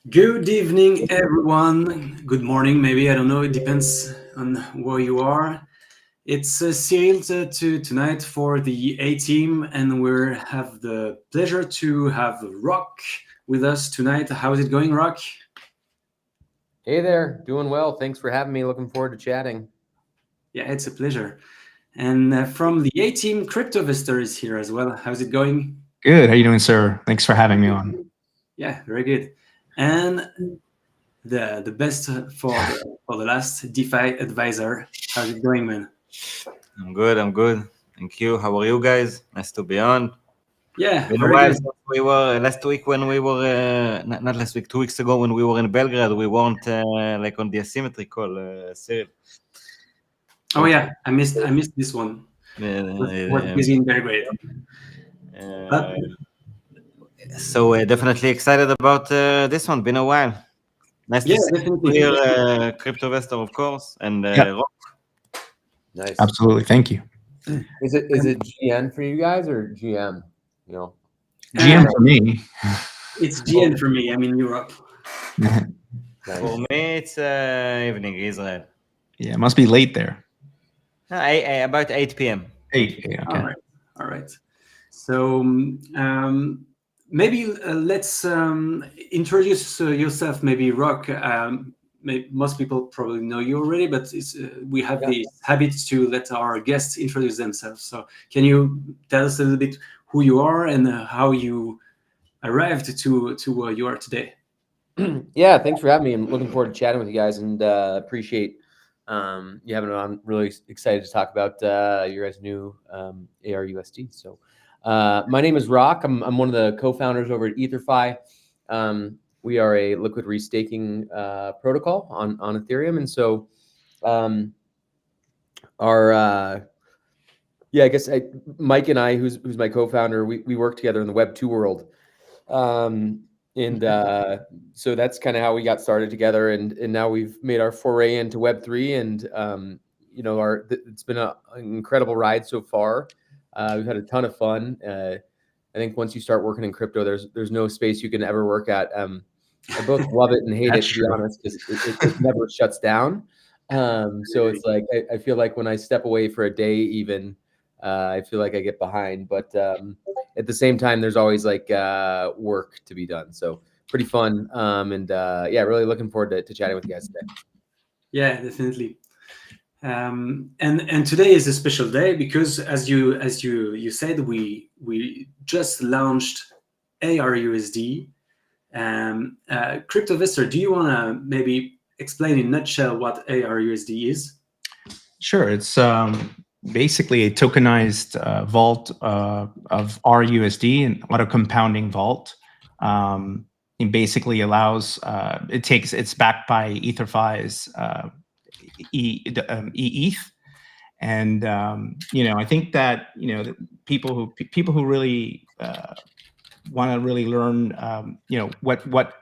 Good evening, everyone. Good morning, maybe. I don't know. It depends on where you are. It's Cyril tonight for the A team, and we have the pleasure to have Rock with us tonight. How's it going, Rock? Hey there, doing well. Thanks for having me. Looking forward to chatting. Yeah, it's a pleasure. And from the A team, CryptoVester is here as well. How's it going? Good. How you doing, sir? Thanks for having me on. Yeah, very good. And the best for the last DeFi advisor. How's it going, man? I'm good. Thank you. How are you guys? Nice to be on. Yeah, Been a very while good. since we were last week when we were not last week, 2 weeks ago when we were in Belgrade. We weren't like on the asymmetry call, Cyril. Oh yeah, I missed this one. Was busy in Belgrade. But So definitely excited about this one. Been a while. Nice yeah, to see definitely. you here, CryptoVester, of course, and Rock. Nice. Absolutely. Thank you. Is it GN for you guys or GM? You know, GM for me. It's GN for me. I'm in Europe. nice. For me, it's evening, Israel. Yeah, it must be late there. About 8 p.m. 8. Yeah, okay. All right. So maybe let's introduce yourself. Maybe Rock. Most people probably know you already, but we have the habit to let our guests introduce themselves. So can you tell us a little bit who you are and how you arrived to where you are today? Yeah, thanks for having me. I'm looking forward to chatting with you guys and appreciate you having me on. Really excited to talk about your guys' new arUSD. So my name is Rock. I'm one of the co-founders over at EtherFi. We are a liquid restaking protocol on Ethereum, and so I guess Mike and I, who's my co-founder, we work together in the Web 2 world, so that's kind of how we got started together, and now we've made our foray into Web 3, and it's been an incredible ride so far. We've had a ton of fun. I think once you start working in crypto, there's no space you can ever work at. I both love it and hate That's it, to be honest, because it never shuts down. So it's like I feel like when I step away for a day, even I feel like I get behind. But at the same time, there's always like work to be done. So pretty fun, and really looking forward to chatting with you guys today. Yeah, definitely. And today is a special day because, as you said, we just launched arUSD. CryptoVester, do you want to maybe explain in a nutshell what arUSD is? Sure. It's basically a tokenized vault of rUSD, and auto compounding vault. It basically allows it's backed by EtherFi's eETH, and I think that people who really want to really learn what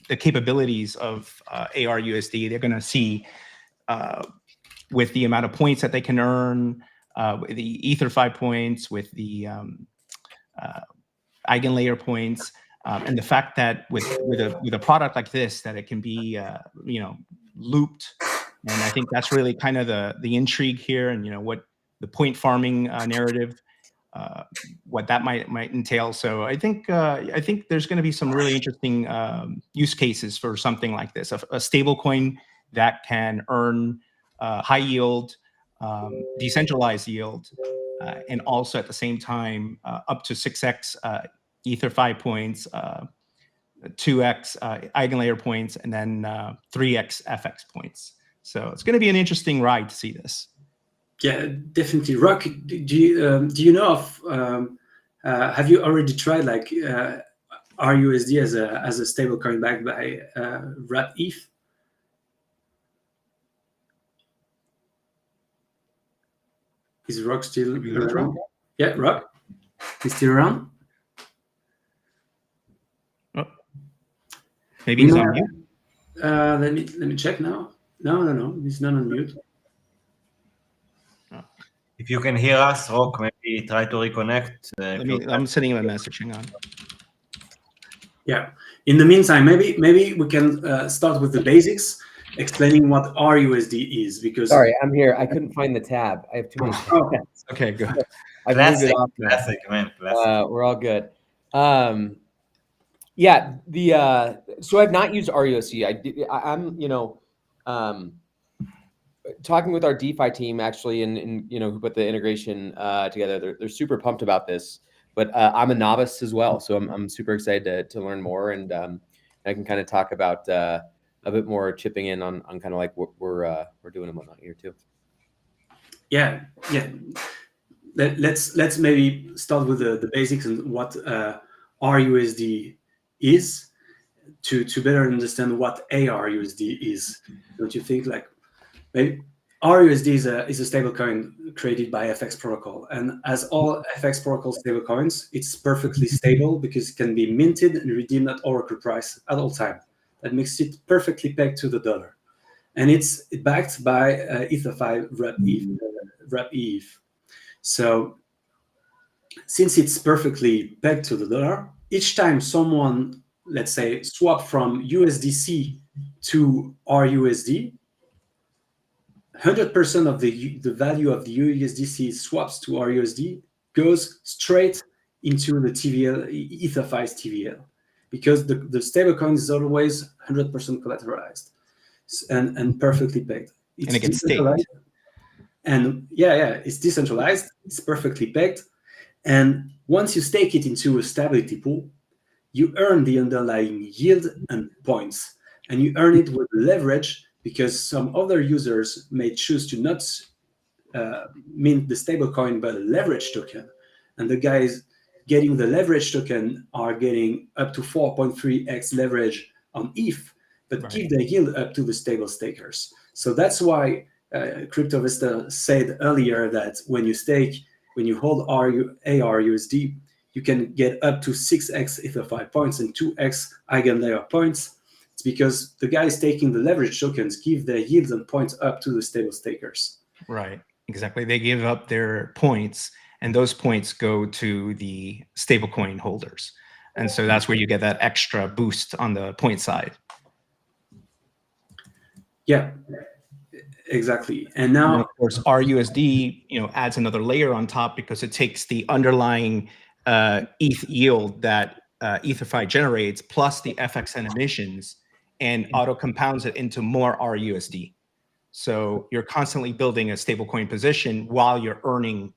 the capabilities of arUSD, they're going to see with the amount of points that they can earn, the EtherFi points, with the Eigen layer points, and the fact that with a product like this, that it can be looped. And I think that's really kind of the intrigue here, and what the point farming narrative, what that might entail. So I think there's going to be some really interesting use cases for something like this, a stable coin that can earn high yield, decentralized yield, and also at the same time up to 6x EtherFi points, 2x Eigenlayer points, and then 3x FX points. So it's going to be an interesting ride to see this. Yeah, definitely. Rock, do you know of? Have you already tried like rUSD as a stable coin backed by wETH? Is Rock still around? Yeah, Rock, he's still around. Oh. Maybe he's on mute. Let me check now. No, he's not on mute. If you can hear us, Rock, maybe try to reconnect. I'm sending him a message. Hang on. Yeah, In the meantime, maybe we can start with the basics, explaining what rUSD is, because Sorry, I'm here. I couldn't find the tab. I have too many tabs. Okay, good. I've moved Classic, it off now. classic, man, classic. We're all good. Yeah, so I've not used rUSD. I'm talking with our DeFi team actually, and who put the integration together. They're super pumped about this, but I'm a novice as well, so I'm super excited to learn more, and I can kind of talk about a bit more chipping in on kind of like what we're doing and whatnot here too. Yeah. Let's maybe start with the basics and what rUSD is to better understand what arUSD is. Don't you think? Like, maybe rUSD is a stablecoin created by FX protocol, and as all FX protocol stablecoins, it's perfectly stable because it can be minted and redeemed at Oracle price at all time. That makes it perfectly pegged to the dollar, and it's backed by EtherFi rUETH. So since it's perfectly pegged to the dollar, each time someone, let's say, swap from USDC to rUSD, 100% of the value of the USDC swaps to rUSD goes straight into the TVL, EtherFi's TVL, because the stablecoin is always 100% collateralized and perfectly pegged. And it gets staked. And it's decentralized. It's perfectly pegged. And once you stake it into a stability pool, you earn the underlying yield and points. And you earn it with leverage, because some other users may choose to not mint the stablecoin but a leverage token. And the guys getting the leverage token are getting up to 4.3x leverage on ETH, but give the yield up to the stable stakers. So that's why CryptoVista said earlier that when you hold arUSD, you can get up to 6x EtherFi points and 2x Eigen layer points. It's because the guys taking the leverage tokens give their yields and points up to the stable stakers. Right, exactly. They give up their points, and those points go to the stablecoin holders. And so that's where you get that extra boost on the point side. Yeah, exactly. And now, of course, rUSD, adds another layer on top, because it takes the underlying ETH yield that EtherFi generates plus the FX and emissions, and auto compounds it into more rUSD. So you're constantly building a stablecoin position while you're earning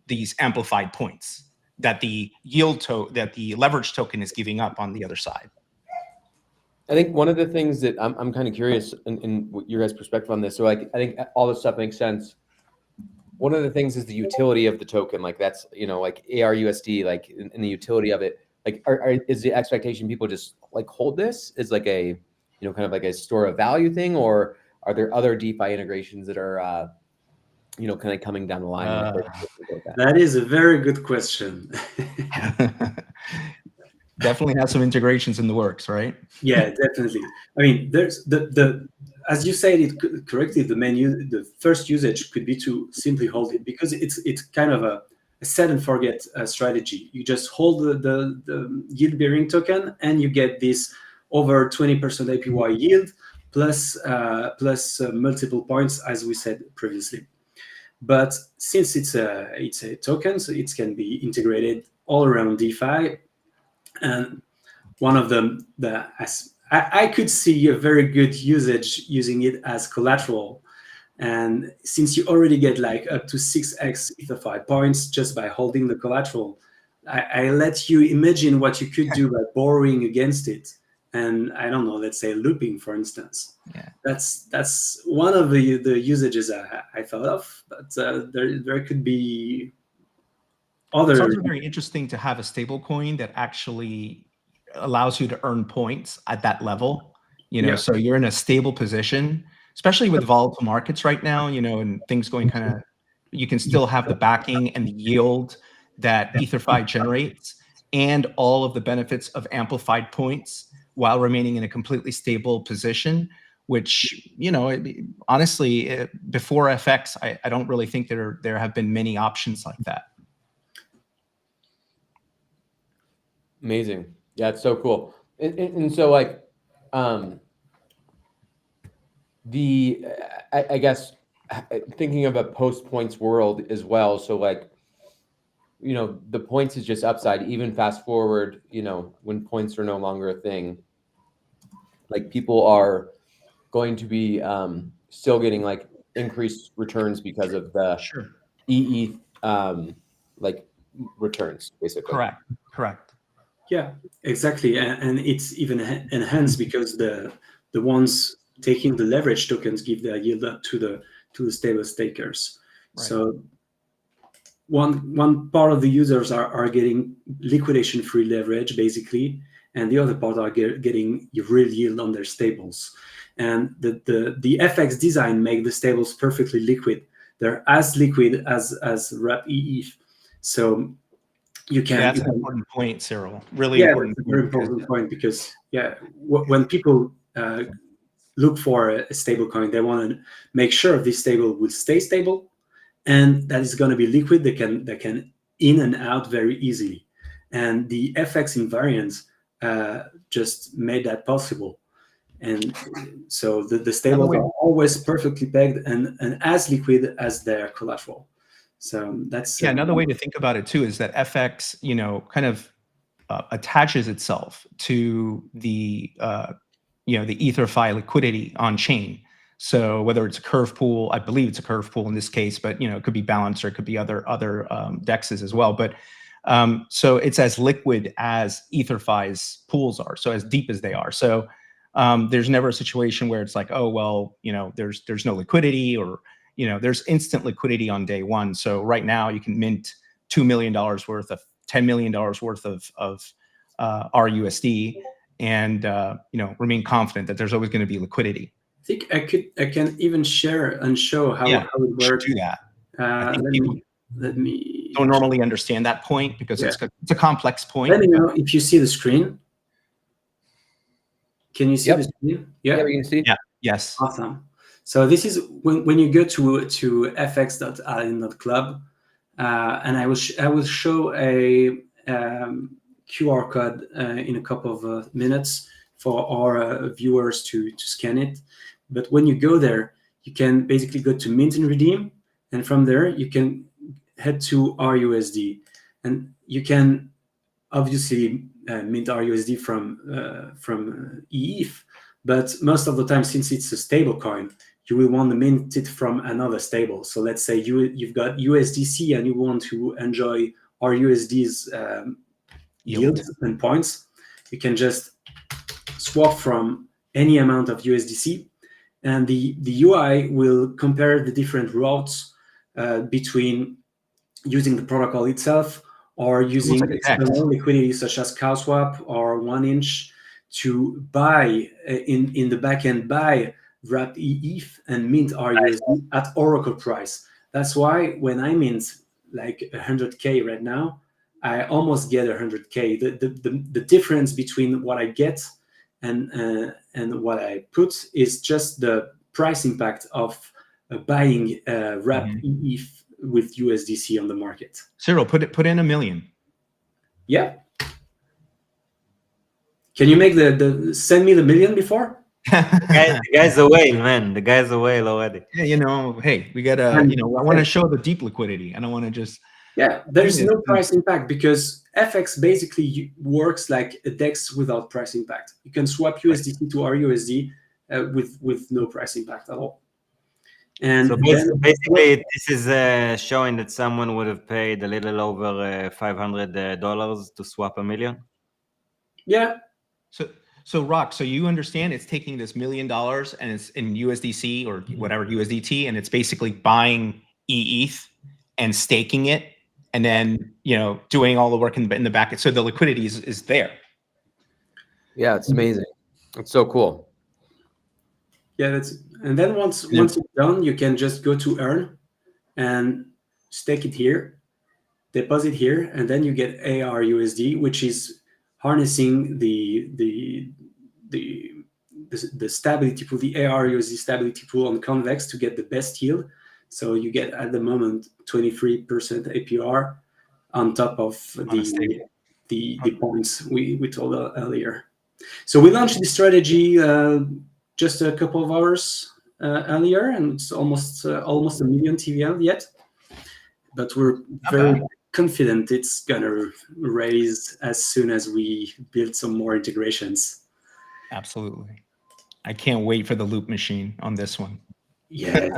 these amplified points that the leverage token is giving up on the other side. I think one of the things that I'm kind of curious in your guys' perspective on this. So like, I think all this stuff makes sense. One of the things is the utility of the token. Like that's, like arUSD, like in the utility of it, like is the expectation people just like hold this as like a, kind of like a store of value thing, or are there other DeFi integrations that are, kind of coming down the line? That is a very good question. Definitely has some integrations in the works, right? Yeah, definitely. I mean, there's the as you said it correctly, the first usage could be to simply hold it, because it's kind of a set and forget strategy. You just hold the yield bearing token, and you get this over 20% APY yield plus multiple points, as we said previously. But since it's a token, so it can be integrated all around DeFi. And one of them, I could see a very good usage using it as collateral. And since you already get like up to 6x EtherFi points just by holding the collateral, I let you imagine what you could do by borrowing against it. And I don't know, let's say looping, for instance. Yeah. That's one of the usages I thought of, but there could be other. It's also very interesting to have a stable coin that actually allows you to earn points at that level. So you're in a stable position, especially with volatile markets right now, and things going kind of, you can still have the backing and the yield that EtherFi generates and all of the benefits of amplified points while remaining in a completely stable position, which, honestly, before FX, I don't really think there have been many options like that. Amazing. Yeah, it's so cool. And so like, I guess thinking of a post points world as well. So like, you know, the points is just upside. Even fast forward, you know, when points are no longer a thing, like people are going to be still getting like increased returns because of the Sure. eETH like returns, basically. Correct. Yeah, exactly, and it's even enhanced because the ones taking the leverage tokens give their yield up to the stable stakers. Right. So one part of the users are getting liquidation free leverage basically, and the other part are getting real yield on their stables. And the FX design make the stables perfectly liquid. They're as liquid as rUSD. So you can. That's an important point, Cyril. Really Yeah, important. that's a very important point because when people look for a stable coin, they want to make sure this stable will stay stable and that is going to be liquid. They can in and out very easily, and the FX invariants just made that possible. And so the stables are always perfectly pegged and as liquid as their collateral. So that's another way to think about it too is that FX, you know, kind of attaches itself to the you know, the EtherFi liquidity on chain. So whether it's a curve pool, I believe it's a curve pool in this case, but you know, it could be Balance or it could be other dexes as well. But so it's as liquid as EtherFi's pools are, so as deep as they are. So there's never a situation where it's like, oh well, you know, there's no liquidity, or you know, there's instant liquidity on day one. So right now you can mint $2 million worth of $10 million worth of rUSD, and you know, remain confident that there's always going to be liquidity. I think I can even share and show how it works. Do that. I think let me don't normally understand that point because it's a complex point. Let me know if you see the screen. Can you see the screen? Yeah, we can see. Yeah. Yes. Awesome. So this is when you go to fx.allen.club, and I will show a QR code in a couple of minutes for our viewers to scan it. But when you go there, you can basically go to mint and redeem, and from there you can head to rUSD, and you can obviously mint rUSD from eETH, but most of the time, since it's a stable coin, you will want to mint it from another stable. So let's say you've got USDC and you want to enjoy rUSD's yield and points. You can just swap from any amount of USDC, and the UI will compare the different routes between using the protocol itself or using external liquidity such as CowSwap or 1inch to buy in the backend, buy wrapped eETH and mint rUSD at Oracle price. That's why when I mint like 100K right now, I almost get 100K. The difference between what I get and what I put is just the price impact of buying wrapped eETH with USDC on the market. Cyril, put in $1 million. Yeah. Can you make send me the $1 million before? The guy's a whale, man. The guy's a whale already. Yeah, you know, hey, we gotta, you know, I want to show the deep liquidity. I don't want to just. Yeah, there's no price impact because FX basically works like a DEX without price impact. You can swap USDC to rUSD with no price impact at all. And so basically, this is showing that someone would have paid a little over $500 to swap $1 million. Yeah. So Rock, so you understand it's taking this $1 million and it's in USDC or whatever USDT, and it's basically buying eETH and staking it, and then you know doing all the work in the back. So the liquidity is there. Yeah, it's amazing. It's so cool. Yeah, and then once it's done, you can just go to earn and stake it here, deposit here, and then you get arUSD, which is harnessing the stability pool, the arUSD stability pool on Convex to get the best yield. So you get at the moment 23% APR on top of the points we told earlier. So we launched this strategy just a couple of hours earlier, and it's almost a million TVL yet. But we're very confident it's gonna raise as soon as we build some more integrations. Absolutely. I can't wait for the loop machine on this one. Yeah,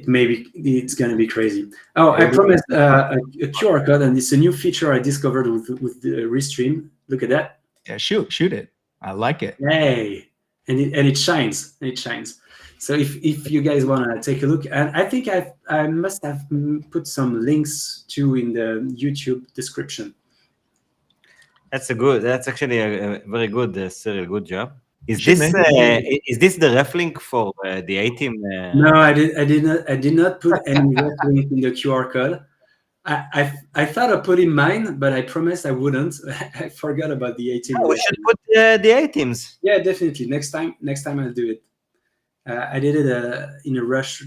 maybe it's gonna be crazy. Oh, I promised a QR code, and it's a new feature I discovered with the Restream. Look at that. Yeah, shoot it. I like it. Hey, and it shines. It shines. So if you guys want to take a look, and I think I must have put some links too in the YouTube description. That's actually a very good, Cyril. Good job. Is this the ref link for the A-team? No, I did not put any ref link in the QR code. I thought I put in mine, but I promised I wouldn't. I forgot about the A-team. Oh, we should put the A-teams. Yeah, definitely. Next time I'll do it. I did it in a rush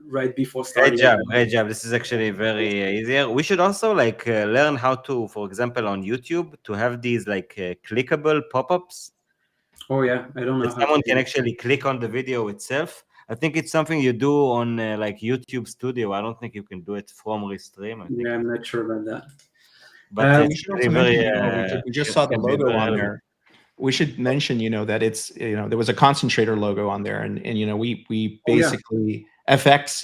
right before starting. Great job. This is actually very easier. We should also learn how to, for example, on YouTube, to have these clickable pop-ups. Oh yeah, I don't know. Someone can actually click on the video itself. I think it's something you do on YouTube Studio. I don't think you can do it from Restream. Yeah, I'm not sure about that. But we should also mention, we just saw the logo on there. We should mention, that it's, there was a concentrator logo on there, and we basically FX,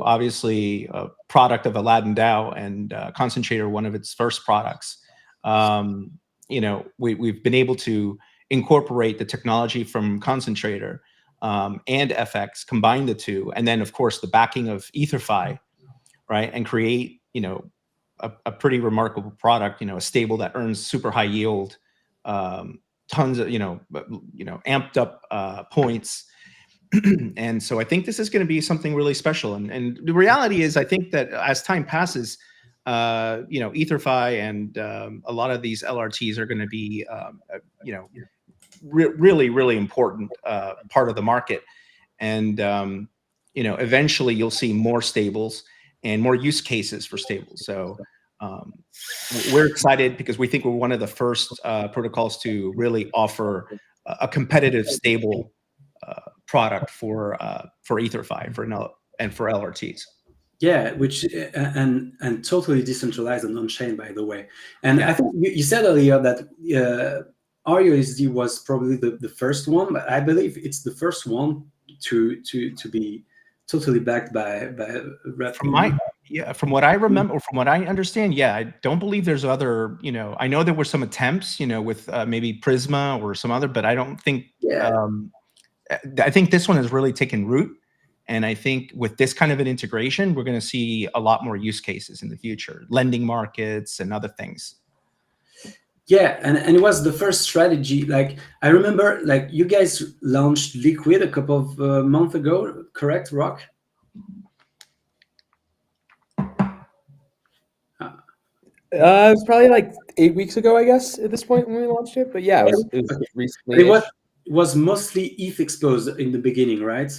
obviously a product of Aladdin DAO, and concentrator, one of its first products. We've been able to incorporate the technology from concentrator and FX, combine the two, and then of course the backing of EtherFi, right, and create a pretty remarkable product, a stable that earns super high yield, tons of amped up points. And so I think this is going to be something really special, and the reality is, I think that as time passes, EtherFi and a lot of these LRTs are going to be really important part of the market, and eventually you'll see more stables and more use cases for stables. So we're excited because we think we're one of the first protocols to really offer a competitive stable product for EtherFi and for LRTs. Yeah, which and totally decentralized and on-chain, by the way. And I think you said earlier that rUSD was probably the first one, but I believe it's the first one to be totally backed by from what I remember, or from what I understand, I don't believe there's other, I know there were some attempts, with maybe Prisma or some other, but I don't think, I think this one has really taken root. And I think with this kind of an integration, we're going to see a lot more use cases in the future, lending markets and other things. Yeah, and it was the first strategy. Like, I remember, you guys launched Liquid a couple of months ago, correct, Rock? It was probably 8 weeks ago, I guess, at this point when we launched it. But yeah, it was recently. It was mostly ETH exposed in the beginning, right?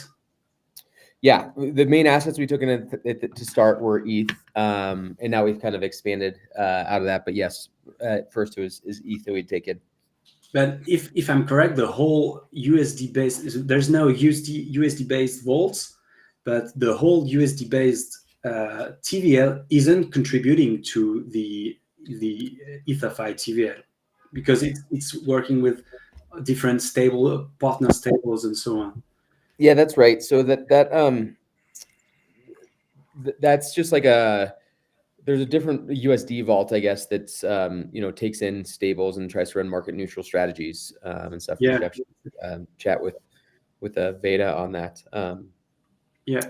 Yeah, the main assets we took in to start were ETH, and now we've kind of expanded out of that. But yes, at first it was ETH that we'd taken. But if I'm correct, the whole USD based, there's no USD based vaults, but the whole USD based TVL isn't contributing to the EtherFi TVL because it's working with different partner stables and so on. Yeah, that's right. So that's just there's a different USD vault, I guess, that's takes in stables and tries to run market neutral strategies and stuff. Yeah. We should actually chat with Veda on that. But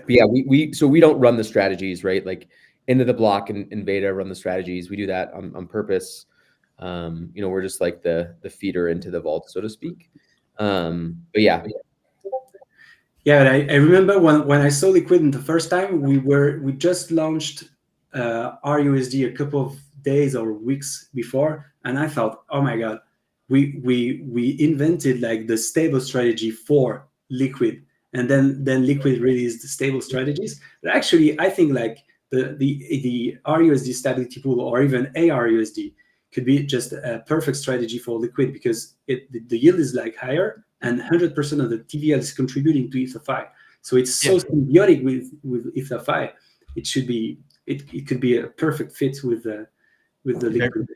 we don't run the strategies, right? Like Into the Block and Veda run the strategies. We do that on purpose. We're just like the feeder into the vault, so to speak. But yeah. Yeah, I remember when I saw Liquid the first time, we just launched rUSD a couple of days or weeks before, and I thought, oh my god, we invented the stable strategy for Liquid, and then Liquid released the stable strategies. But actually, I think the rUSD stability pool, or even arUSD, could be just a perfect strategy for liquid, because the yield is like higher, and 100% of the TVL is contributing to EtherFi. So it's so symbiotic with EtherFi. It could be a perfect fit with the liquid.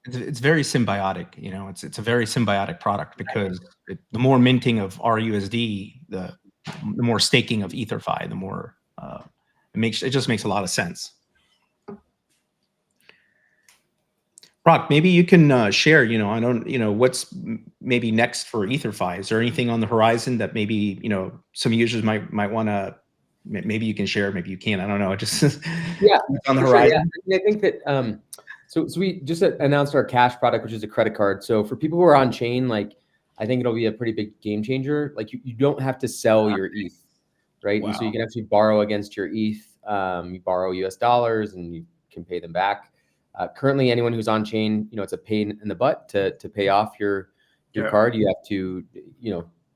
It's very symbiotic. You know, it's a very symbiotic product, because the more minting of rUSD, the more staking of EtherFi, the more it just makes a lot of sense. Brock, maybe you can share, what's maybe next for EtherFi. Is there anything on the horizon that maybe, some users might want to, maybe you can share, maybe you can't, I don't know. Just on the horizon. Yeah. I think that, so we just announced our cash product, which is a credit card. So for people who are on chain, like, I think it'll be a pretty big game changer. Like you don't have to sell your ETH, right? Wow. And so you can actually borrow against your ETH. You borrow US dollars and you can pay them back. Currently, anyone who's on chain, it's a pain in the butt to pay off your card. You have to,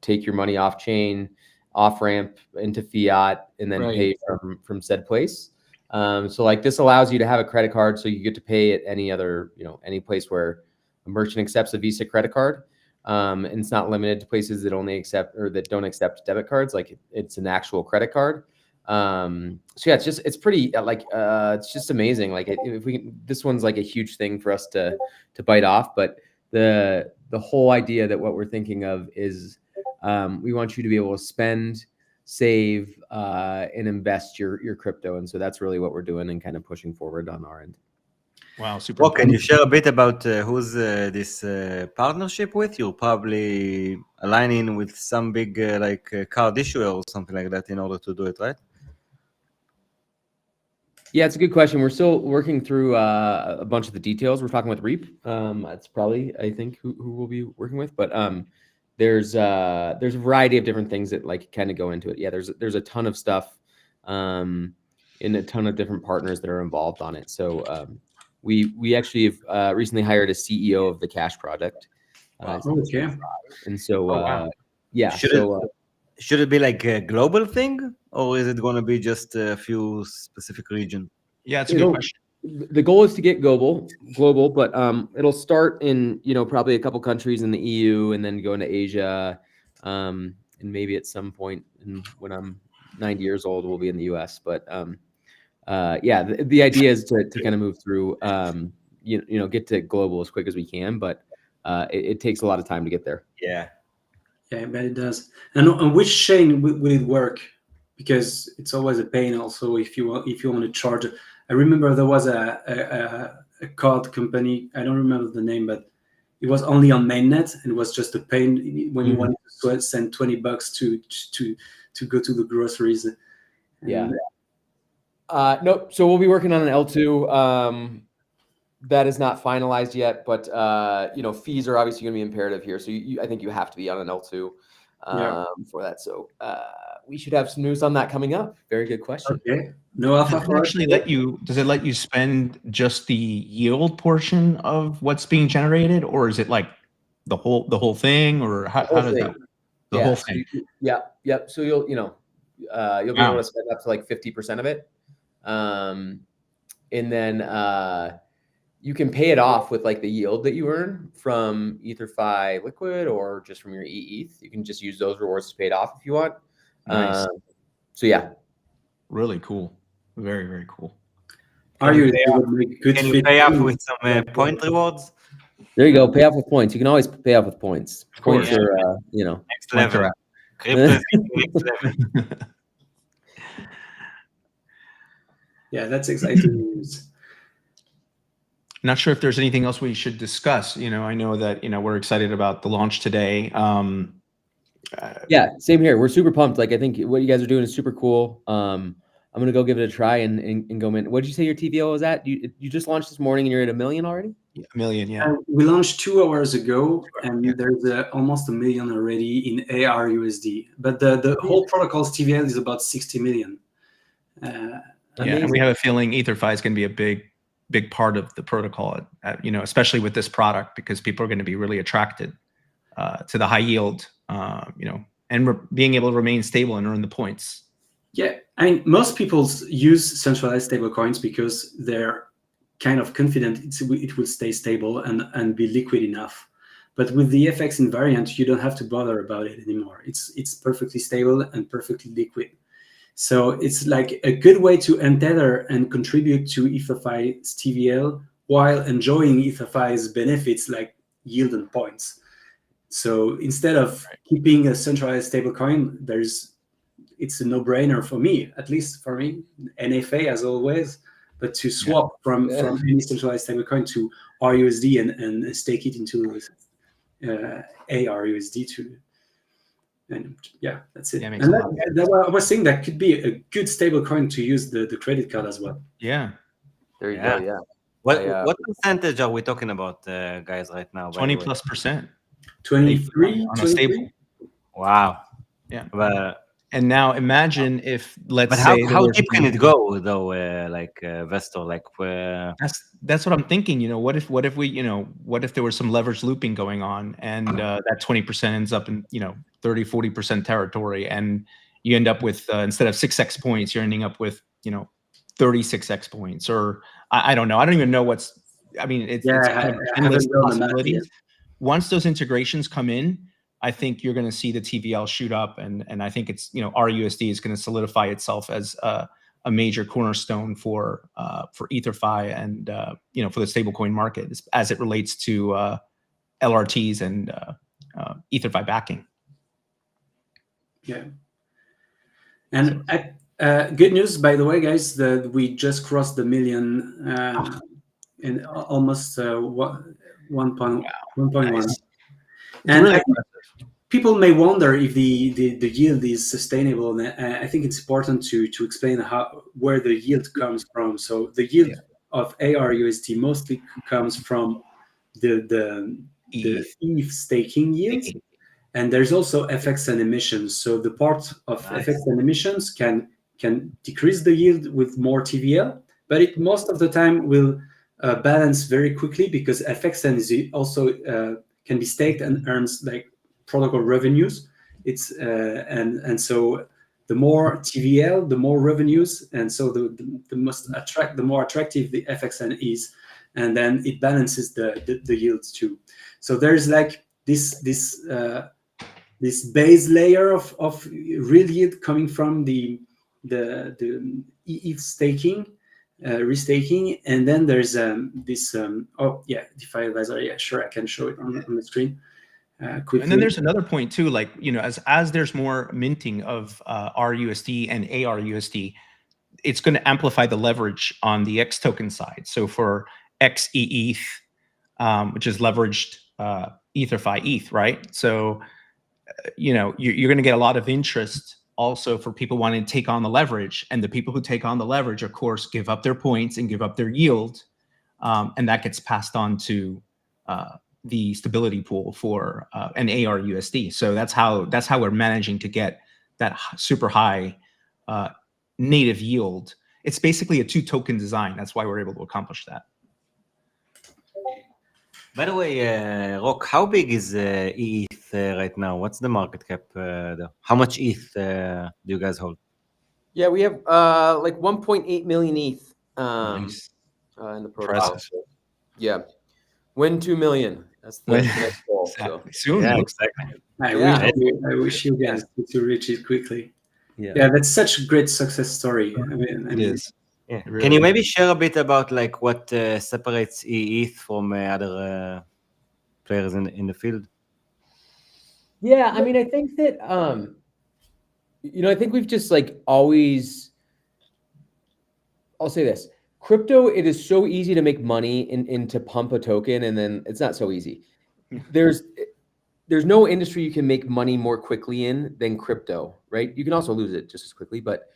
take your money off chain, off ramp into fiat, and then pay from said place. So like this allows you to have a credit card, so you get to pay at any other, any place where a merchant accepts a Visa credit card. And it's not limited to places that only accept or that don't accept debit cards. Like it's an actual credit card. So yeah, it's pretty it's just amazing. Like if this one's like a huge thing for us to bite off, but the whole idea that what we're thinking of is we want you to be able to spend, save, and invest your crypto. And so that's really what we're doing and kind of pushing forward on our end. Wow, super. Well, can you share a bit about who's this partnership with? You're probably aligning with some big card issuer or something like that in order to do it, right? Yeah, it's a good question. We're still working through a bunch of the details. We're talking with Reap. That's probably, I think, who we'll be working with. But there's a variety of different things that like kind of go into it. Yeah, there's a ton of stuff and a ton of different partners that are involved on it. So we actually have recently hired a CEO of the Cash project. Okay. And so wow. yeah. Should it be like a global thing, or is it going to be just a few specific region? Yeah, it's a good question. The goal is to get global, but it'll start in probably a couple countries in the EU, and then go into Asia, and maybe at some point when I'm 90 years old, we'll be in the US. But yeah, the idea is to kind of move through, get to global as quick as we can, but it takes a lot of time to get there. Yeah. Yeah, I bet it does. And on which chain will it work? Because it's always a pain. Also, if you want to charge, I remember there was a card company. I don't remember the name, but it was only on mainnet, and it was just a pain when you wanted to send $20 to go to the groceries. Yeah. Nope. So we'll be working on an L2. That is not finalized yet, but fees are obviously going to be imperative here. So I think you have to be on an L2 for that. So we should have some news on that coming up. Very good question. Okay. No alpha. Does it let you spend just the yield portion of what's being generated, or is it like the whole thing, or how does that? The whole thing. Yep. So you'll be able to spend up to like 50% of it, and then you can pay it off with like the yield that you earn from EtherFi Liquid or just from your eETH. You can just use those rewards to pay it off if you want. Nice. So yeah, really cool. Very, very cool. Can you pay off with some point rewards? There you go. Pay off with points. You can always pay off with points. Points are, next level. Next level. Yeah, that's exciting news. Not sure if there's anything else we should discuss. I know that, we're excited about the launch today. Yeah, same here. We're super pumped. Like, I think what you guys are doing is super cool. I'm going to go give it a try and go in. What did you say your TVL was at? You just launched this morning and you're at 1 million already? Yeah, 1 million, yeah. We launched 2 hours ago, and there's almost 1 million already in arUSD. But the whole protocol's TVL is about 60 million. And we have a feeling EtherFi is going to be a big part of the protocol, especially with this product, because people are going to be really attracted to the high yield, and being able to remain stable and earn the points. Yeah, I mean, most people use centralized stablecoins because they're kind of confident it will stay stable and be liquid enough. But with the FX invariant, you don't have to bother about it anymore. It's perfectly stable and perfectly liquid. So it's like a good way to untether and contribute to EtherFi's TVL while enjoying EtherFi's benefits like yield and points. So instead of keeping a centralized stablecoin, it's a no-brainer for me, at least for me, NFA as always, but to swap from any centralized stablecoin to rUSD and stake it into arUSD too. And yeah, that's it. Yeah, And I was saying that could be a good stable coin to use the credit card as well. Yeah. There you go. Yeah. What percentage are we talking about, guys, right now? 20+%. 23 on a stable. Wow. Yeah. But and now imagine if, let's how say, how deep can it go though? Vestor, that's what I'm thinking. You know, what if we, what if there was some leverage looping going on, and that 20% ends up in 30-40% territory, and you end up with instead of 6x points, you're ending up with 36x points, or I don't know. I don't even know what's. I mean, it's kind of endless possibilities. Once those integrations come in, I think you're going to see the TVL shoot up, and I think it's rUSD is going to solidify itself as a major cornerstone for EtherFi and for the stablecoin market as it relates to LRTs and EtherFi backing. Yeah, and good news, by the way, guys, that we just crossed the million in almost 1.1. Nice. And really people may wonder if the yield is sustainable. And I think it's important to explain where the yield comes from. So the yield of arUSD mostly comes from the ETH staking yields. And there's also FX and emissions. So the part of FX and emissions can decrease the yield with more TVL, but it most of the time will balance very quickly, because FX and also can be staked and earns like protocol revenues. It's and so the more TVL, the more revenues, and so the more attractive the FXN is, and then it balances the yields too. So there's like this base layer of real yield coming from the ETH staking, restaking, and then there's this DeFi advisor. Yeah, sure, I can show it on the screen. Quickly. And then there's another point too, like as there's more minting of rUSD and arUSD, it's going to amplify the leverage on the X token side. So for xeETH, which is leveraged EtherFi ETH, right? So you're going to get a lot of interest also for people wanting to take on the leverage, and the people who take on the leverage, of course, give up their points and give up their yield, and that gets passed on to the stability pool for an arUSD. So that's how we're managing to get that super high native yield. It's basically a 2-token design. That's why we're able to accomplish that. By the way, Rock, how big is ETH right now? What's the market cap there? How much ETH do you guys hold? Yeah, we have like 1.8 million ETH Nice. in the protocol. Yeah, when 2 million. That's the next goal. Exactly. So. Soon. Yeah, exactly. I wish you guys to reach it quickly. Yeah, that's such a great success story. I mean, It is. Yeah. It really Can you is. maybe share a bit about like what separates eETH from other players in the field? Yeah, I mean, I think that I think we've just like always. I'll say this: crypto. It is so easy to make money to pump a token, and then it's not so easy. There's no industry you can make money more quickly in than crypto, right? You can also lose it just as quickly, but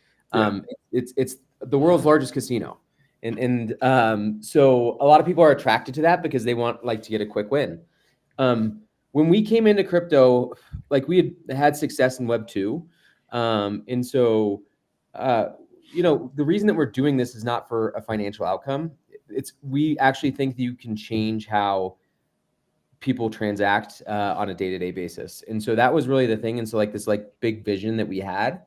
it's the world's largest casino, and so a lot of people are attracted to that because they want like to get a quick win. When we came into crypto, like we had success in Web 2, and so the reason that we're doing this is not for a financial outcome. We actually think that you can change how people transact on a day-to-day basis. And so that was really the thing. And so like this like big vision that we had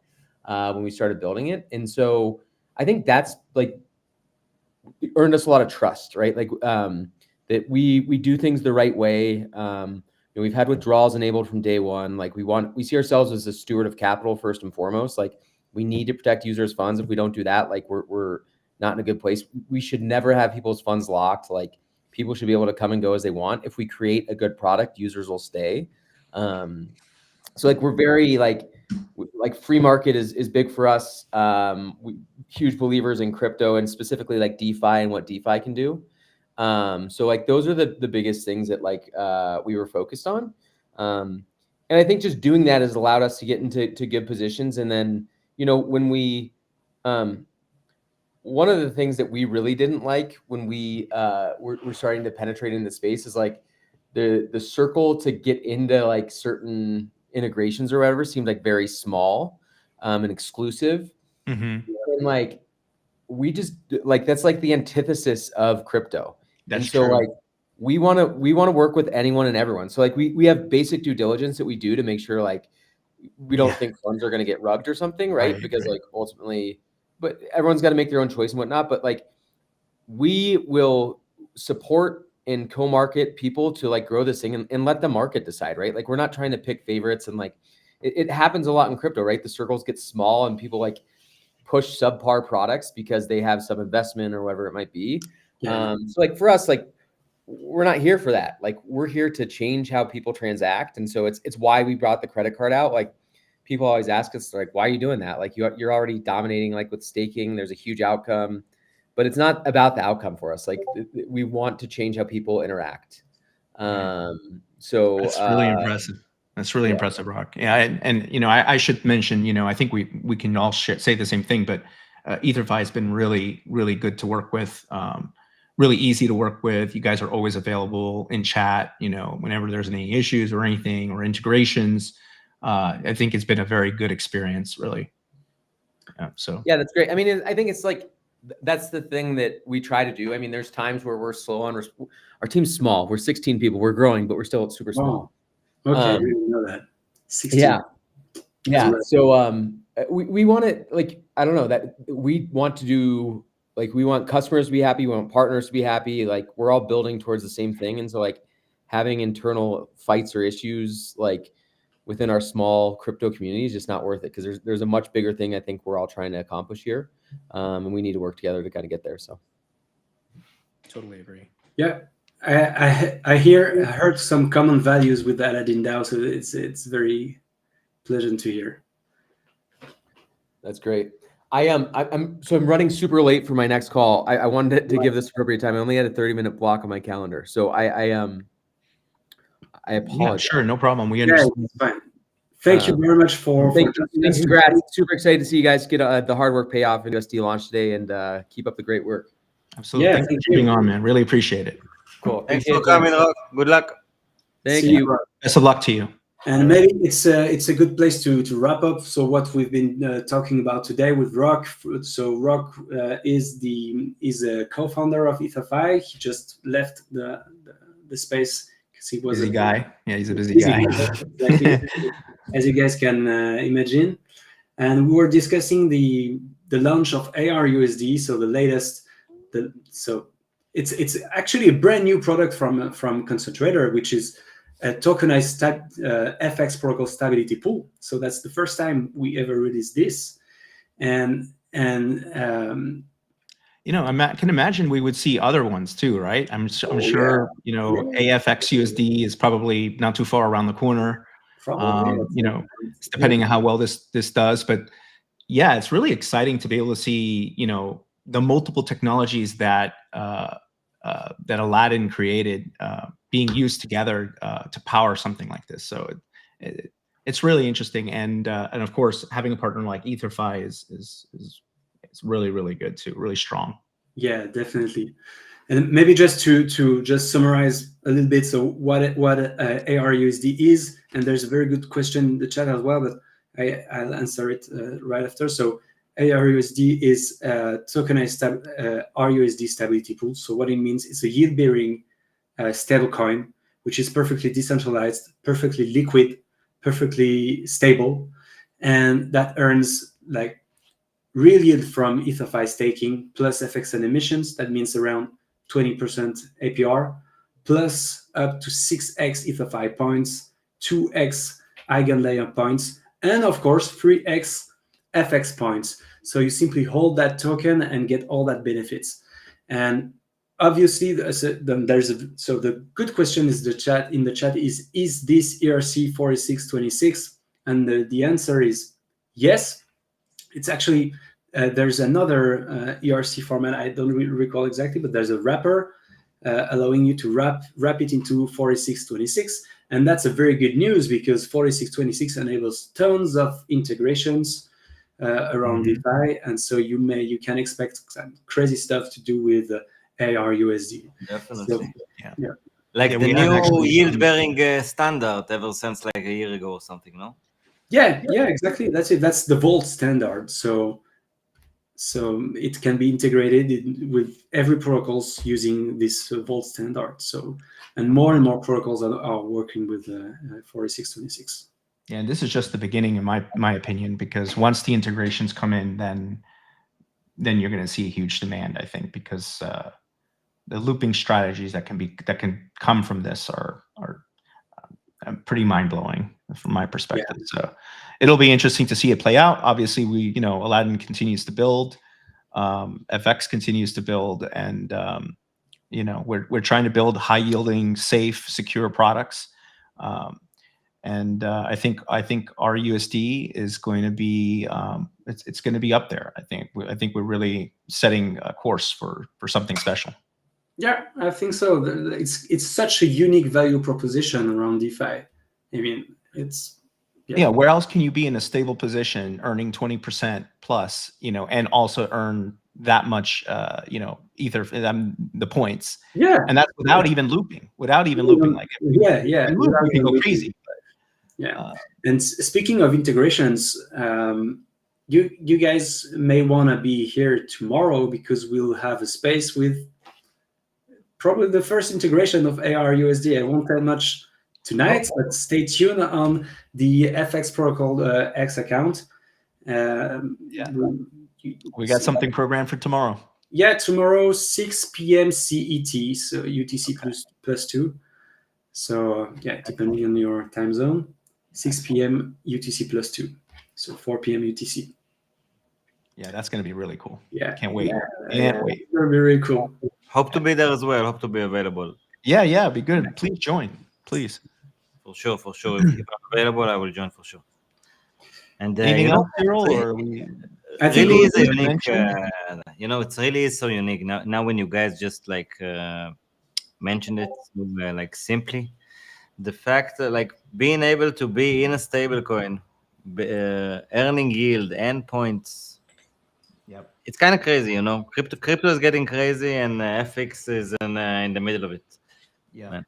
when we started building it. And so I think that's like earned us a lot of trust, right? Like that we do things the right way. We've had withdrawals enabled from day one. Like we see ourselves as a steward of capital first and foremost. Like we need to protect users' funds. If we don't do that, like we're not in a good place. We should never have people's funds locked. Like people should be able to come and go as they want. If we create a good product, users will stay. So like we're very like free market is big for us. Huge believers in crypto and specifically like DeFi and what DeFi can do. So like those are the biggest things that like we were focused on. And I think just doing that has allowed us to get into good positions. And then, when we one of the things that we really didn't like when we were starting to penetrate in the space is like the circle to get into like certain integrations or whatever seemed like very small and exclusive. And like we just like that's like the antithesis of crypto. That's and so true. like we want to work with anyone and everyone. So like we have basic due diligence that we do to make sure like we don't think funds are going to get rugged or something, right? Because like ultimately, but everyone's got to make their own choice and whatnot. But like we will support and co-market people to like grow this thing and let the market decide, right? Like we're not trying to pick favorites and like it happens a lot in crypto, right? The circles get small and people like push subpar products because they have some investment or whatever it might be. So like for us, like we're not here for that. Like we're here to change how people transact. And so it's why we brought the credit card out. Like people always ask us like, why are you doing that? Like you're already dominating like with staking, there's a huge outcome, but it's not about the outcome for us. Like we want to change how people interact. So that's really impressive. That's really impressive, Rock. Yeah. And I should mention, I think we can all say the same thing, but EtherFi has been really, really good to work with. Really easy to work with. You guys are always available in chat, whenever there's any issues or anything or integrations. I think it's been a very good experience, really. So yeah, that's great. I mean, I think it's like, that's the thing that we try to do. I mean, there's times where we're slow on, our team's small. We're 16 people, we're growing, but we're still super small. Okay, I didn't know that. 16. Yeah. So we want to like, I don't know, that we want to do, like we want customers to be happy, we want partners to be happy. Like we're all building towards the same thing. And so like having internal fights or issues like within our small crypto community is just not worth it, because there's a much bigger thing I think we're all trying to accomplish here. And we need to work together to kind of get there. So totally agree. Yeah. I heard some common values with Aladdin DAO, so it's very pleasant to hear. That's great. I'm running super late for my next call. I wanted to give this appropriate time. I only had a 30-minute block on my calendar, so I apologize. Yeah, sure, no problem. We understand. Yeah, it's fine. Thank you very much for congrats. Super excited to see you guys get the hard work pay off in USD launch today, and keep up the great work. Absolutely. Yeah, thanks for being on, man. Really appreciate it. Cool. Thanks for coming, Rock. Good luck. Thank you. Best of luck to you. And maybe it's a good place to wrap up. So what we've been talking about today with Rock. So Rock is a co-founder of EtherFi. He just left the space because he was busy guy. Yeah, he's a busy guy. As you guys can imagine. And we were discussing the launch of arUSD. So the latest. So it's actually a brand new product from Concentrator, which is a tokenized FX protocol stability pool. So that's the first time we ever released this, and I can imagine we would see other ones too, right? I'm sure AFXUSD is probably not too far around the corner. Depending on how well this does, but yeah, it's really exciting to be able to see the multiple technologies that Aladdin created being used together to power something like this. So it's really interesting, and of course having a partner like EtherFi is really, really good too, really strong. Yeah, definitely. And maybe just to just summarize a little bit, so what arUSD is, and there's a very good question in the chat as well, but I'll answer it right after. So arUSD is a tokenized rUSD stability pool. So what it means is a yield-bearing stablecoin, which is perfectly decentralized, perfectly liquid, perfectly stable, and that earns like real yield from EtherFi staking plus FX and emissions. That means around 20% APR, plus up to 6x EtherFi points, 2x Eigen layer points, and of course 3x FX points. So you simply hold that token and get all that benefits. And obviously, so the good question is in the chat is this ERC 4626? And the answer is yes. It's actually there's another ERC format. I don't recall exactly, but there's a wrapper allowing you to wrap it into 4626, and that's a very good news because 4626 enables tons of integrations around DeFi, and so you can expect some crazy stuff to do with arUSD. Definitely. So, yeah. Like Yeah, the we have new actually- yield-bearing standard ever since like a year ago or something, no? Yeah, exactly. That's it. That's the Vault standard. So it can be integrated with every protocols using this Vault standard. So, and more protocols are working with 4626. Yeah, and this is just the beginning, in my opinion, because once the integrations come in, then you're going to see a huge demand, I think, because the looping strategies that can come from this are pretty mind blowing from my perspective. Yeah. So it'll be interesting to see it play out. Obviously, Aladdin continues to build, FX continues to build, and we're trying to build high yielding, safe, secure products. And I think rUSD is going to be it's going to be up there. I think we're really setting a course for something special. Yeah, I think so. It's such a unique value proposition around DeFi. I mean, it's where else can you be in a stable position, earning 20% plus, and also earn that much, Ether, the points. Yeah, and that's without even looping. Like you can go crazy. Yeah, and speaking of integrations, you guys may want to be here tomorrow because we'll have a space with probably the first integration of arUSD. I won't tell much tonight, but stay tuned on the FX Protocol X account. We got something programmed for tomorrow. Yeah, tomorrow 6 p.m. CET, so UTC plus 2. So depending on your time zone, 6 p.m. UTC plus 2, so 4 p.m. UTC. Yeah, that's going to be really cool. Yeah, can't wait. Can't wait. It's going to be really cool. Hope to be there as well. Hope to be available. Yeah, be good. Please join, please. For sure. If I'm available, I will join for sure. And anything else, Cyril? I think really is unique. It's really is so unique now when you guys just like mentioned it like simply, the fact that like being able to be in a stablecoin, earning yield and points. Yep. It's kind of crazy, Crypto is getting crazy, and FX is in the middle of it. Yeah.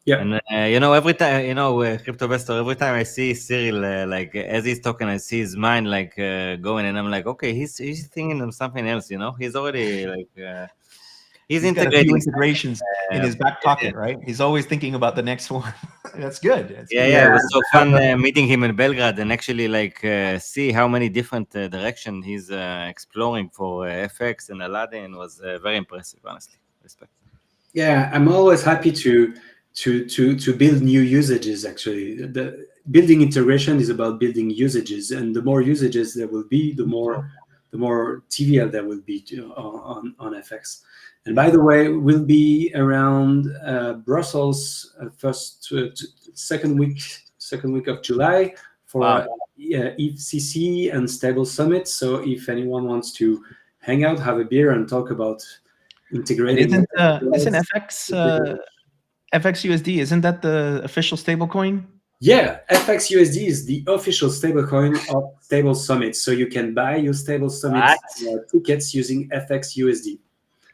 Yeah. And every time CryptoVestor, every time I see Cyril like as he's talking, I see his mind like going, and I'm like, okay, he's thinking of something else. He's already like he's integrating integrations in his back pocket, right? He's always thinking about the next one. That's good. It was so fun meeting him in Belgrade and actually like see how many different directions he's exploring for FX and Aladdin. Was very impressive, honestly. Respect. Yeah, I'm always happy to build new usages. Actually, the building integration is about building usages, and the more usages there will be, the more TVL there will be on FX. And by the way, we'll be around Brussels second week of July for ETH and Stable Summit. So if anyone wants to hang out, have a beer, and talk about integrating, isn't FXUSD, isn't that the official stablecoin? Yeah, FXUSD is the official stablecoin of Stable Summit. So you can buy your Stable Summit tickets using FXUSD.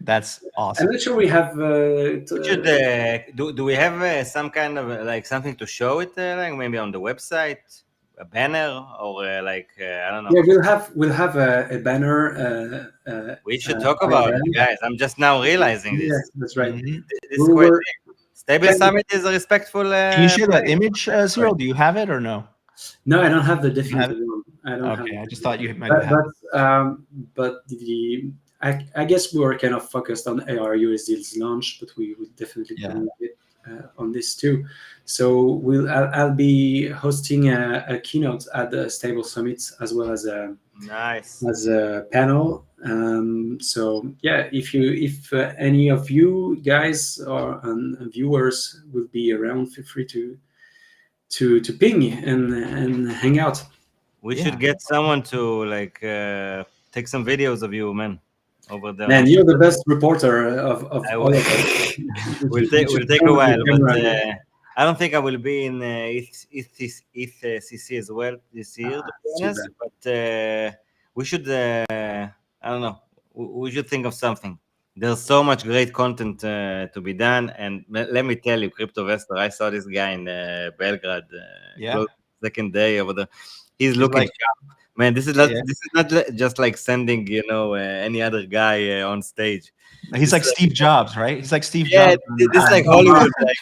That's awesome. I'm not sure we have. Do we have some kind of like something to show it, like maybe on the website, a banner, or I don't know. Yeah, we'll have a banner. We should talk about it, guys. I'm just now realizing this. Yeah, that's right. This is quite Stable Summit is a respectful. Can you share that image, Cyril? Do you have it or no? No, I don't have the definitive one. I don't have. Okay, I just thought you might have. But I guess we were kind of focused on arUSD's launch, but we would definitely communicate on this too. So I'll be hosting a keynote at the Stable Summit as well as a panel. So yeah, if any of you guys or viewers will be around, feel free to ping and hang out. We should get someone to like take some videos of you, man, over there. Man, you're the best reporter of all of us. We'll take a while, but I don't think I will be in ETH as well this year, to be honest. But we should, I don't know, we should think of something. There's so much great content to be done, and let me tell you, CryptoVestor, I saw this guy in Belgrade, second day over there. He's looking sharp. Man, this is not just like sending, any other guy on stage. He's like Steve Jobs, right? He's like Steve Jobs. Yeah, this is like Hollywood. Like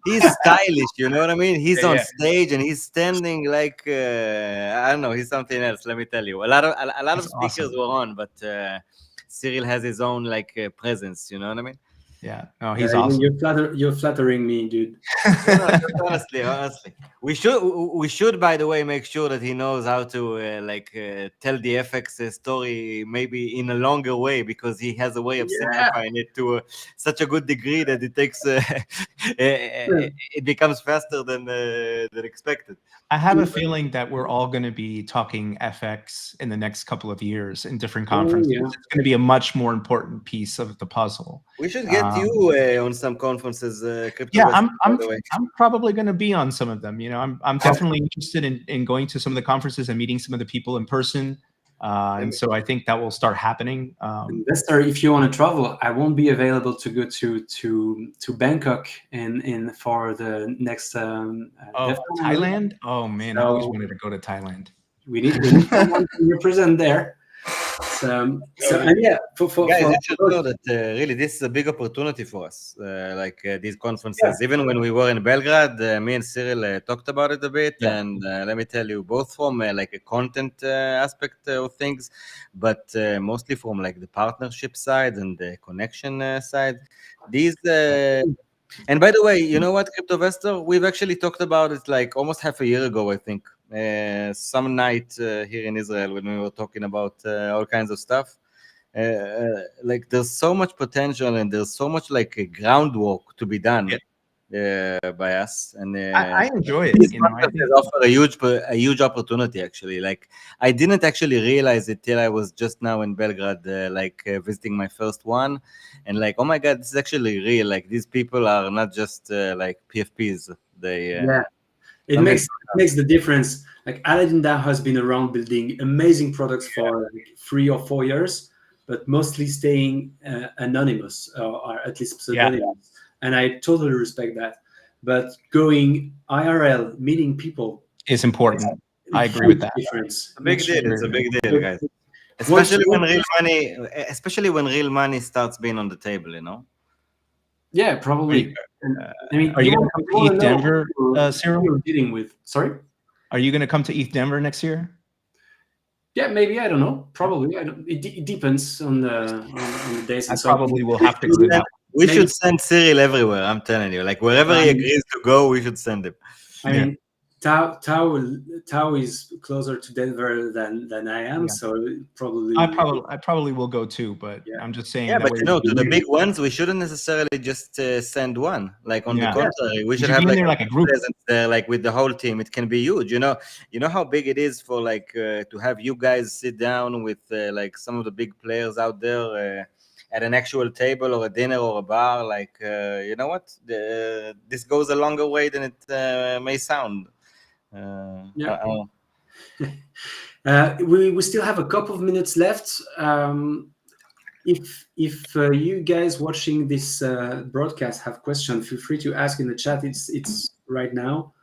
he's stylish, you know what I mean? He's on stage and he's standing like I don't know. He's something else. Let me tell you. A lot of speakers were on, but Cyril has his own like presence. You know what I mean? Yeah. No, he's awesome. You're flattering me, dude. honestly, we should, by the way, make sure that he knows how to tell the FX story maybe in a longer way, because he has a way of simplifying it to such a good degree that it takes it becomes faster than expected. I have a feeling that we're all going to be talking FX in the next couple of years in different conferences. It's going to be a much more important piece of the puzzle. We should get you on some conferences. I'm probably going to be on some of them. I'm definitely interested in going to some of the conferences and meeting some of the people in person. And so I think that will start happening. Investor, if you want to travel, I won't be available to go to Bangkok and for the next. Thailand? Oh man, I always wanted to go to Thailand. We need someone to represent there. So yeah, guys, you should know that really this is a big opportunity for us. These conferences, even when we were in Belgrade, me and Cyril talked about it a bit, and let me tell you, both from like a content aspect of things, but mostly from like the partnership side and the connection side. These and by the way, you know what, CryptoVestor, we've actually talked about it like almost half a year ago, I think. Some night here in Israel when we were talking about all kinds of stuff. Like there's so much potential and there's so much like groundwork to be done by us, and I enjoy it. I think offer a huge opportunity actually. Like I didn't actually realize it till I was just now in Belgrade, visiting my first one, and like, oh my god, this is actually real. Like these people are not just like PFPs. They It makes the difference. Like Aladdin DAO has been around building amazing products for 3 or 4 years, but mostly staying anonymous or at least pseudonymous. And I totally respect that. But going IRL, meeting people, is important. I agree with that. Difference. It's a big deal. It's a big deal, guys. Especially when real money starts being on the table, you know. Yeah, probably. Are you going to come to ETH Denver, Cyril? You're dealing with. Sorry? Are you going to come to ETH Denver next year? Yeah, maybe. I don't know. Probably. It depends on the days. I probably will have to go. We should send Cyril everywhere. I'm telling you, like wherever he agrees to go, we should send him. I mean, Tao is closer to Denver than I am, so probably. I probably will go too, but I'm just saying. Yeah, but to the big ones, we shouldn't necessarily just send one. Like on the contrary, we should have like a group presence there, like with the whole team. It can be huge. You know how big it is for like to have you guys sit down with like some of the big players out there. At an actual table or a dinner or a bar, like you know what? This goes a longer way than it may sound. We still have a couple of minutes left. If you guys watching this broadcast have questions, feel free to ask in the chat. It's right now.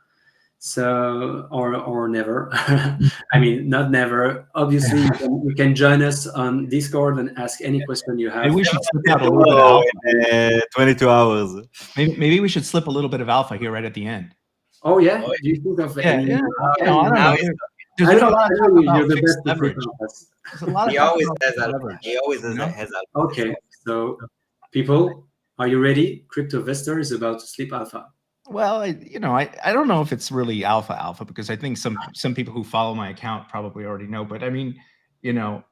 So or never. I mean, not never. Obviously, you can join us on Discord and ask any question you have. Maybe we should slip out a little bit of alpha. 22 hours. Maybe we should slip a little bit of alpha here right at the end. Oh yeah. Do you think of any? No, I don't know. there's I been a know, lot I of talk know about you're the fixed best at leverage. us. There's a lot of He talk always about has fixed alpha. leverage. He always You know? has alpha. Okay, so people, are you ready? Crypto Investor is about to sleep alpha. Well, I don't know if it's really alpha because I think some people who follow my account probably already know. But I mean, the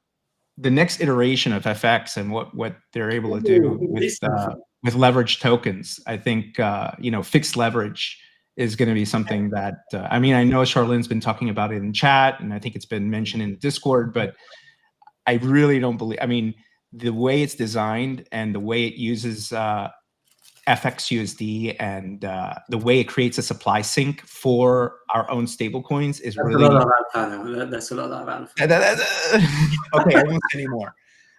next iteration of FX and what they're able to do with leverage tokens, I think fixed leverage is going to be something that I mean, I know Charlene's been talking about it in chat, and I think it's been mentioned in the Discord, but I really don't believe. I mean, the way it's designed and the way it uses FXUSD and the way it creates a supply sink for our own stablecoins is really. A lot of alpha. That's a lot of alpha. Okay, I won't say anymore.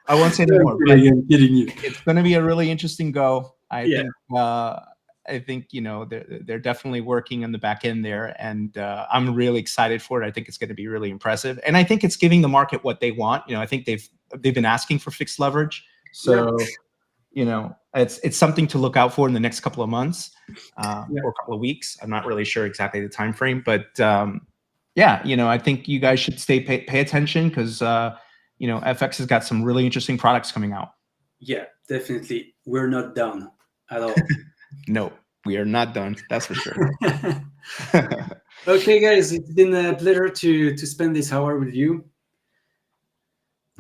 I won't say anymore. I'm kidding you. It's going to be a really interesting go. I think they're definitely working on the back end there, and I'm really excited for it. I think it's going to be really impressive, and I think it's giving the market what they want. I think they've been asking for fixed leverage, so. It's something to look out for in the next couple of months or a couple of weeks. I'm not really sure exactly the time frame, but I think you guys should pay attention because FX has got some really interesting products coming out. Yeah, definitely. We're not done at all. No, we are not done. That's for sure. Okay, guys, it's been a pleasure to spend this hour with you.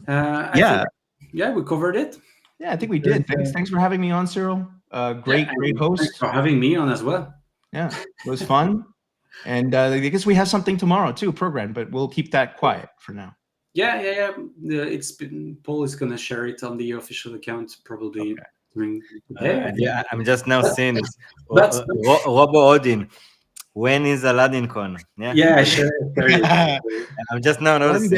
I think we covered it. Yeah, I think we did. Thanks for having me on, Cyril. Great host. Thanks for having me on as well. Yeah, it was fun. And I guess we have something tomorrow too, programmed, but we'll keep that quiet for now. Yeah. Paul is gonna share it on the official account probably during the day. I'm just now seeing this. Robo Odin. When is Aladdin Con? Yeah, sure. I'm just now noticing.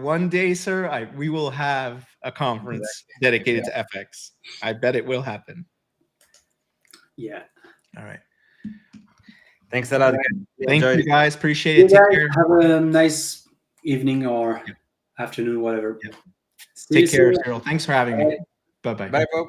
One day, sir, we will have a conference dedicated to FX. I bet it will happen. Yeah. All right. Thanks a lot. Thank you, guys. Appreciate it. Take care. Have a nice evening or afternoon, whatever. Take care, Cyril. Thanks for having me. Bye-bye. Bye, folks.